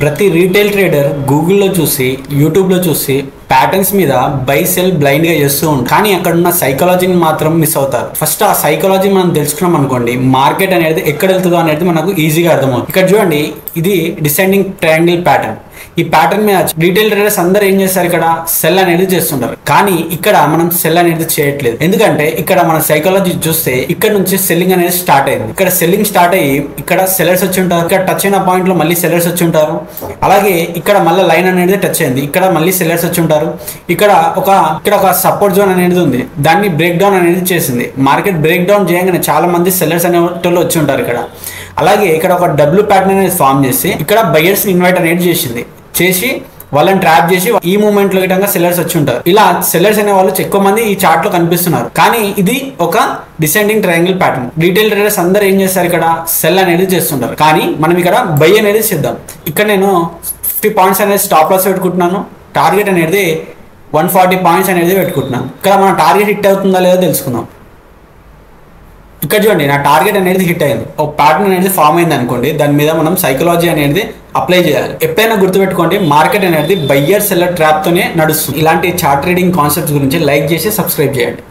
ప్రతి retail trader గూగుల్లో చూసి యూట్యూబ్లో చూసి ప్యాటర్న్స్ మీద బై సెల్ బ్లైండ్ గా చేస్తూ ఉంటారు. కానీ అక్కడ ఉన్న సైకాలజీని మాత్రం మిస్ అవుతారు. ఫస్ట్ ఆ సైకాలజీ మనం తెలుసుకున్నాం అనుకోండి, మార్కెట్ అనేది ఎక్కడ వెళ్తుందో అనేది మనకు ఈజీగా అర్థమవుతుంది. ఇక్కడ చూడండి, ఇది డిసెండింగ్ ట్రయాంగిల్ ప్యాటర్న్. ఈ ప్యాటర్న్ మీద రీటైల్ ట్రేడర్స్ అందరూ ఏం చేస్తారు, ఇక్కడ సెల్ అనేది చేస్తుంటారు. కానీ ఇక్కడ మనం సెల్ అనేది చేయట్లేదు. ఎందుకంటే ఇక్కడ మన సైకాలజీ చూస్తే ఇక్కడ నుంచి సెల్లింగ్ అనేది స్టార్ట్ అయింది. ఇక్కడ సెల్లింగ్ స్టార్ట్ అయ్యి ఇక్కడ సెల్లర్స్ వచ్చి ఉంటారు. ఇక్కడ టచ్ అయిన పాయింట్ లో మళ్ళీ సెల్లర్స్ వచ్చి ఉంటారు. అలాగే ఇక్కడ మళ్ళీ లైన్ అనేది టచ్ అయింది. ఇక్కడ మళ్ళీ సెల్లర్స్ వచ్చి ఉంటారు. ఇక్కడ ఒక సపోర్ట్ జోన్ అనేది ఉంది. దాన్ని బ్రేక్ డౌన్ అనేది చేసింది. మార్కెట్ బ్రేక్ డౌన్ చేయగానే చాలా మంది సెల్లర్స్ అనే వాళ్ళు వచ్చి ఉంటారు ఇక్కడ. అలాగే ఇక్కడ ఒక డబ్ల్యూ ప్యాటర్న్ అనేది ఫామ్ చేసి ఇక్కడ బయర్స్ ఇన్వైట్ అనేది చేసి వాళ్ళని ట్రాప్ చేసి ఈ మూమెంట్ లో గిటంగా సెల్లర్స్ వచ్చి ఉంటారు. ఇలా సెల్లర్స్ అనే వాళ్ళు ఎక్కువ మంది ఈ చార్ట్ లో కనిపిస్తున్నారు. కానీ ఇది ఒక descending triangle pattern. Retail traders అందరూ ఏం చేస్తారు, ఇక్కడ సెల్ అనేది చేస్తుంటారు. కానీ మనం ఇక్కడ బై అనేది చేద్దాం. ఇక్కడ నేను 50 పాయింట్స్ అనేది స్టాప్ లాస్ పెట్టుకుంటున్నాను. టార్గెట్ అనేది 140 పాయింట్స్ అనేది పెట్టుకుంటున్నాను. ఇక్కడ మన టార్గెట్ హిట్ అవుతుందా లేదో తెలుసుకుందాం. ఇక్కడ చూడండి, నా టార్గెట్ అనేది హిట్ అయింది. ఒక ప్యాటర్న్ అనేది ఫామ్ అయింది అనుకోండి, దాని మీద మనం సైకాలజీ అనేది అప్లై చేయాలి. ఎప్పుడైనా గుర్తుపెట్టుకోండి, మార్కెట్ అనేది బయ్యర్ సెల్లర్ ట్రాప్ తోనే నడుస్తుంది. ఇలాంటి చార్ట్ ట్రేడింగ్ కాన్సెప్ట్స్ గురించి లైక్ చేసి సబ్స్క్రైబ్ చేయండి.